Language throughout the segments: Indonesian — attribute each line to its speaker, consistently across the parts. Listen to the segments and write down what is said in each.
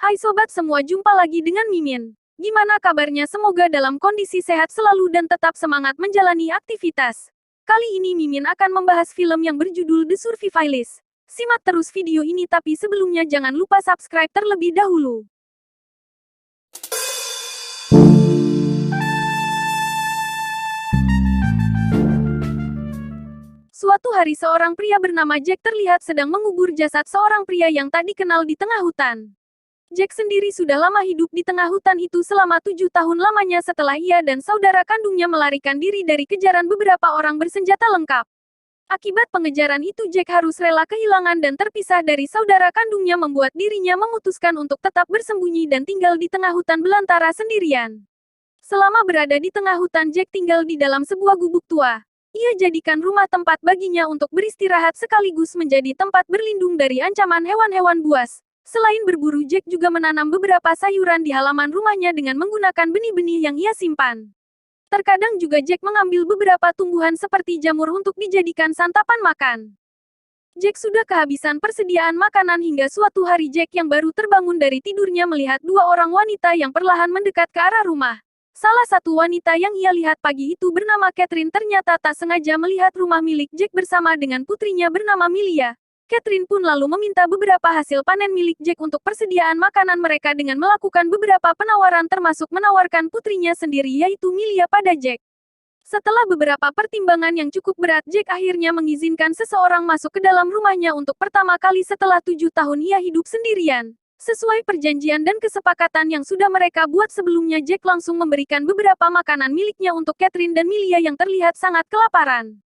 Speaker 1: Hai sobat semua, jumpa lagi dengan Mimin. Gimana kabarnya? Semoga dalam kondisi sehat selalu dan tetap semangat menjalani aktivitas. Kali ini Mimin akan membahas film yang berjudul The Survivalist. Simak terus video ini, tapi sebelumnya jangan lupa subscribe terlebih dahulu. Suatu hari seorang pria bernama Jack terlihat sedang mengubur jasad seorang pria yang tak dikenal di tengah hutan. Jack sendiri sudah lama hidup di tengah hutan itu selama 7 tahun lamanya setelah ia dan saudara kandungnya melarikan diri dari kejaran beberapa orang bersenjata lengkap. Akibat pengejaran itu Jack harus rela kehilangan dan terpisah dari saudara kandungnya, membuat dirinya memutuskan untuk tetap bersembunyi dan tinggal di tengah hutan belantara sendirian. Selama berada di tengah hutan, Jack tinggal di dalam sebuah gubuk tua. Ia jadikan rumah tempat baginya untuk beristirahat sekaligus menjadi tempat berlindung dari ancaman hewan-hewan buas. Selain berburu, Jack juga menanam beberapa sayuran di halaman rumahnya dengan menggunakan benih-benih yang ia simpan. Terkadang juga Jack mengambil beberapa tumbuhan seperti jamur untuk dijadikan santapan makan. Jack sudah kehabisan persediaan makanan hingga suatu hari Jack yang baru terbangun dari tidurnya melihat dua orang wanita yang perlahan mendekat ke arah rumah. Salah satu wanita yang ia lihat pagi itu bernama Catherine, ternyata tak sengaja melihat rumah milik Jack bersama dengan putrinya bernama Milia. Catherine pun lalu meminta beberapa hasil panen milik Jack untuk persediaan makanan mereka dengan melakukan beberapa penawaran, termasuk menawarkan putrinya sendiri yaitu Milia pada Jack. Setelah beberapa pertimbangan yang cukup berat, Jack akhirnya mengizinkan seseorang masuk ke dalam rumahnya untuk pertama kali setelah 7 tahun ia hidup sendirian. Sesuai perjanjian dan kesepakatan yang sudah mereka buat sebelumnya, Jack langsung memberikan beberapa makanan miliknya untuk Catherine dan Milia yang terlihat sangat kelaparan.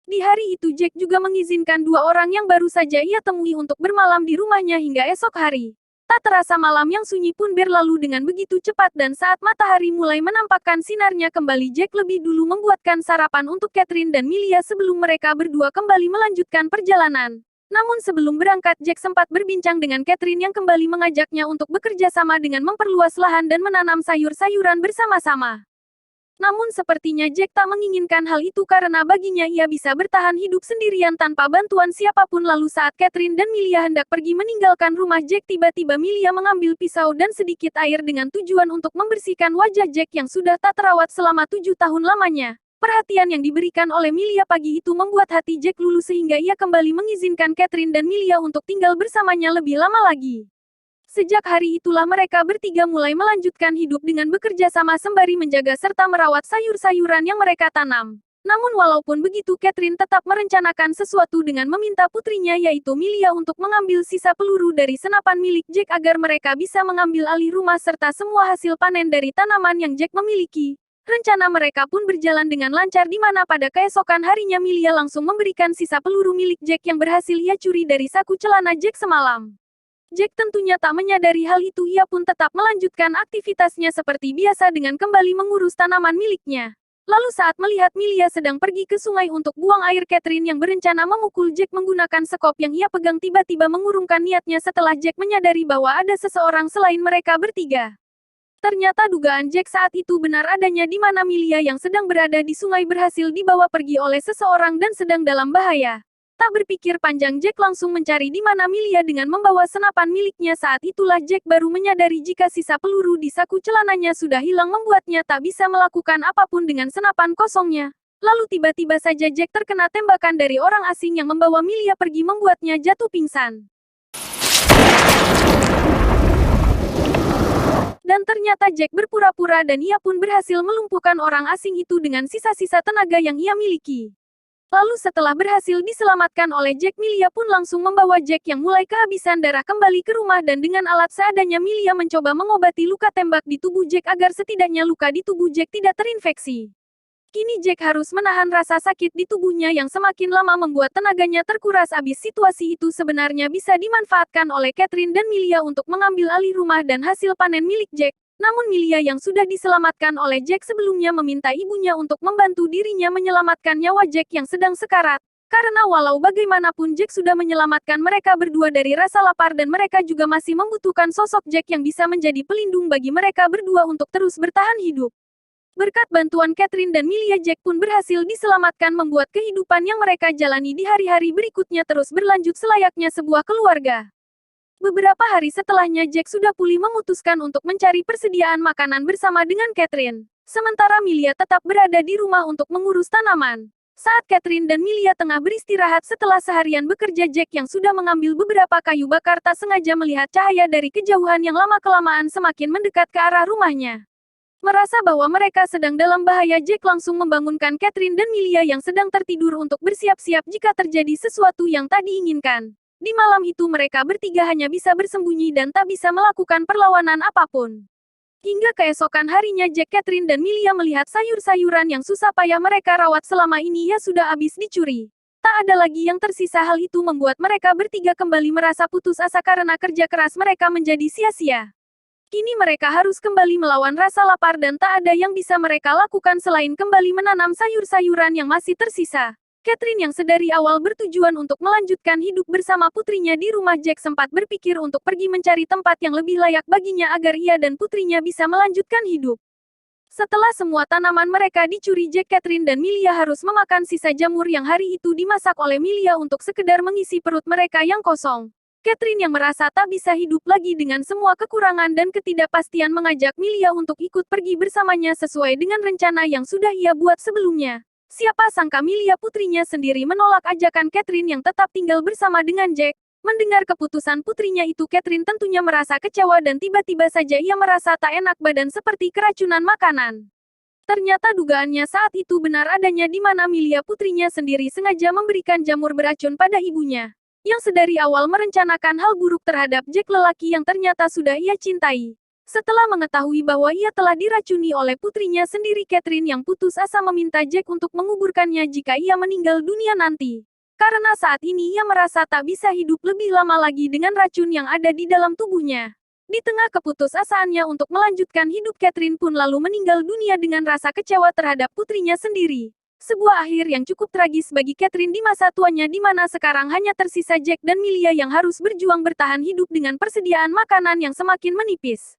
Speaker 1: Di hari itu Jack juga mengizinkan dua orang yang baru saja ia temui untuk bermalam di rumahnya hingga esok hari. Tak terasa malam yang sunyi pun berlalu dengan begitu cepat, dan saat matahari mulai menampakkan sinarnya kembali, Jack lebih dulu membuatkan sarapan untuk Catherine dan Milia sebelum mereka berdua kembali melanjutkan perjalanan. Namun sebelum berangkat, Jack sempat berbincang dengan Catherine yang kembali mengajaknya untuk bekerja sama dengan memperluas lahan dan menanam sayur-sayuran bersama-sama. Namun sepertinya Jack tak menginginkan hal itu karena baginya ia bisa bertahan hidup sendirian tanpa bantuan siapapun. Lalu saat Catherine dan Milia hendak pergi meninggalkan rumah Jack, tiba-tiba Milia mengambil pisau dan sedikit air dengan tujuan untuk membersihkan wajah Jack yang sudah tak terawat selama 7 tahun lamanya. Perhatian yang diberikan oleh Milia pagi itu membuat hati Jack luluh sehingga ia kembali mengizinkan Catherine dan Milia untuk tinggal bersamanya lebih lama lagi. Sejak hari itulah mereka bertiga mulai melanjutkan hidup dengan bekerja sama sembari menjaga serta merawat sayur-sayuran yang mereka tanam. Namun walaupun begitu, Catherine tetap merencanakan sesuatu dengan meminta putrinya yaitu Milia untuk mengambil sisa peluru dari senapan milik Jack agar mereka bisa mengambil alih rumah serta semua hasil panen dari tanaman yang Jack memiliki. Rencana mereka pun berjalan dengan lancar, di mana pada keesokan harinya Milia langsung memberikan sisa peluru milik Jack yang berhasil ia curi dari saku celana Jack semalam. Jack tentunya tak menyadari hal itu, ia pun tetap melanjutkan aktivitasnya seperti biasa dengan kembali mengurus tanaman miliknya. Lalu saat melihat Milia sedang pergi ke sungai untuk buang air, Catherine yang berencana memukul Jack menggunakan sekop yang ia pegang tiba-tiba mengurungkan niatnya setelah Jack menyadari bahwa ada seseorang selain mereka bertiga. Ternyata dugaan Jack saat itu benar adanya, di mana Milia yang sedang berada di sungai berhasil dibawa pergi oleh seseorang dan sedang dalam bahaya. Tak berpikir panjang, Jack langsung mencari di mana Milia dengan membawa senapan miliknya. Saat itulah Jack baru menyadari jika sisa peluru di saku celananya sudah hilang, membuatnya tak bisa melakukan apapun dengan senapan kosongnya. Lalu tiba-tiba saja Jack terkena tembakan dari orang asing yang membawa Milia pergi, membuatnya jatuh pingsan. Dan ternyata Jack berpura-pura dan ia pun berhasil melumpuhkan orang asing itu dengan sisa-sisa tenaga yang ia miliki. Lalu setelah berhasil diselamatkan oleh Jack, Milia pun langsung membawa Jack yang mulai kehabisan darah kembali ke rumah, dan dengan alat seadanya Milia mencoba mengobati luka tembak di tubuh Jack agar setidaknya luka di tubuh Jack tidak terinfeksi. Kini Jack harus menahan rasa sakit di tubuhnya yang semakin lama membuat tenaganya terkuras habis. Situasi itu sebenarnya bisa dimanfaatkan oleh Catherine dan Milia untuk mengambil alih rumah dan hasil panen milik Jack. Namun Milia yang sudah diselamatkan oleh Jack sebelumnya meminta ibunya untuk membantu dirinya menyelamatkan nyawa Jack yang sedang sekarat. Karena walau bagaimanapun Jack sudah menyelamatkan mereka berdua dari rasa lapar, dan mereka juga masih membutuhkan sosok Jack yang bisa menjadi pelindung bagi mereka berdua untuk terus bertahan hidup. Berkat bantuan Catherine dan Milia, Jack pun berhasil diselamatkan, membuat kehidupan yang mereka jalani di hari-hari berikutnya terus berlanjut selayaknya sebuah keluarga. Beberapa hari setelahnya Jack sudah pulih memutuskan untuk mencari persediaan makanan bersama dengan Catherine. Sementara Milia tetap berada di rumah untuk mengurus tanaman. Saat Catherine dan Milia tengah beristirahat setelah seharian bekerja, Jack yang sudah mengambil beberapa kayu bakar tak sengaja melihat cahaya dari kejauhan yang lama-kelamaan semakin mendekat ke arah rumahnya. Merasa bahwa mereka sedang dalam bahaya, Jack langsung membangunkan Catherine dan Milia yang sedang tertidur untuk bersiap-siap jika terjadi sesuatu yang tak diinginkan. Di malam itu mereka bertiga hanya bisa bersembunyi dan tak bisa melakukan perlawanan apapun. Hingga keesokan harinya Jack, Catherine dan Milia melihat sayur-sayuran yang susah payah mereka rawat selama ini sudah habis dicuri. Tak ada lagi yang tersisa. Hal itu membuat mereka bertiga kembali merasa putus asa karena kerja keras mereka menjadi sia-sia. Kini mereka harus kembali melawan rasa lapar dan tak ada yang bisa mereka lakukan selain kembali menanam sayur-sayuran yang masih tersisa. Catherine yang sedari awal bertujuan untuk melanjutkan hidup bersama putrinya di rumah Jack sempat berpikir untuk pergi mencari tempat yang lebih layak baginya agar ia dan putrinya bisa melanjutkan hidup. Setelah semua tanaman mereka dicuri, Jack, Catherine dan Milia harus memakan sisa jamur yang hari itu dimasak oleh Milia untuk sekedar mengisi perut mereka yang kosong. Catherine yang merasa tak bisa hidup lagi dengan semua kekurangan dan ketidakpastian mengajak Milia untuk ikut pergi bersamanya sesuai dengan rencana yang sudah ia buat sebelumnya. Siapa sangka Milia putrinya sendiri menolak ajakan Catherine yang tetap tinggal bersama dengan Jack. Mendengar keputusan putrinya itu, Catherine tentunya merasa kecewa dan tiba-tiba saja ia merasa tak enak badan seperti keracunan makanan. Ternyata dugaannya saat itu benar adanya, di mana Milia putrinya sendiri sengaja memberikan jamur beracun pada ibunya. Yang sedari awal merencanakan hal buruk terhadap Jack, lelaki yang ternyata sudah ia cintai. Setelah mengetahui bahwa ia telah diracuni oleh putrinya sendiri, Catherine yang putus asa meminta Jack untuk menguburkannya jika ia meninggal dunia nanti. Karena saat ini ia merasa tak bisa hidup lebih lama lagi dengan racun yang ada di dalam tubuhnya. Di tengah keputusasaannya untuk melanjutkan hidup, Catherine pun lalu meninggal dunia dengan rasa kecewa terhadap putrinya sendiri. Sebuah akhir yang cukup tragis bagi Catherine di masa tuanya, di mana sekarang hanya tersisa Jack dan Milia yang harus berjuang bertahan hidup dengan persediaan makanan yang semakin menipis.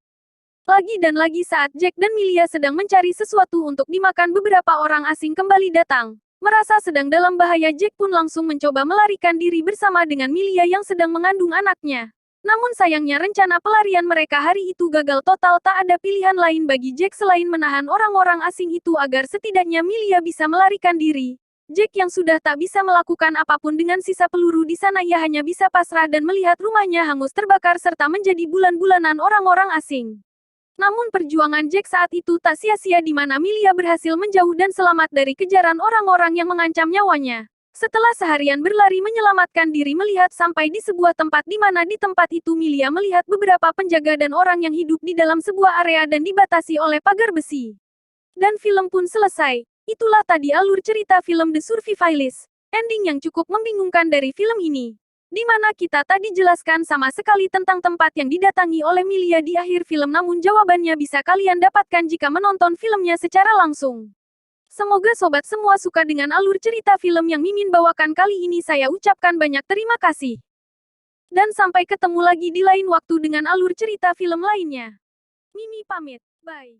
Speaker 1: Lagi dan lagi saat Jack dan Milia sedang mencari sesuatu untuk dimakan, beberapa orang asing kembali datang. Merasa sedang dalam bahaya, Jack pun langsung mencoba melarikan diri bersama dengan Milia yang sedang mengandung anaknya. Namun sayangnya rencana pelarian mereka hari itu gagal total. Tak ada pilihan lain bagi Jack selain menahan orang-orang asing itu agar setidaknya Milia bisa melarikan diri. Jack yang sudah tak bisa melakukan apapun dengan sisa peluru di sana, ia hanya bisa pasrah dan melihat rumahnya hangus terbakar serta menjadi bulan-bulanan orang-orang asing. Namun perjuangan Jack saat itu tak sia-sia, di mana Milia berhasil menjauh dan selamat dari kejaran orang-orang yang mengancam nyawanya. Setelah seharian berlari menyelamatkan diri, melihat sampai di sebuah tempat di mana di tempat itu Milia melihat beberapa penjaga dan orang yang hidup di dalam sebuah area dan dibatasi oleh pagar besi. Dan film pun selesai. Itulah tadi alur cerita film The Survivalist. Ending yang cukup membingungkan dari film ini, di mana kita tak dijelaskan sama sekali tentang tempat yang didatangi oleh Milia di akhir film, namun jawabannya bisa kalian dapatkan jika menonton filmnya secara langsung. Semoga sobat semua suka dengan alur cerita film yang Mimin bawakan kali ini. Saya ucapkan banyak terima kasih. Dan sampai ketemu lagi di lain waktu dengan alur cerita film lainnya. Mimi pamit, bye.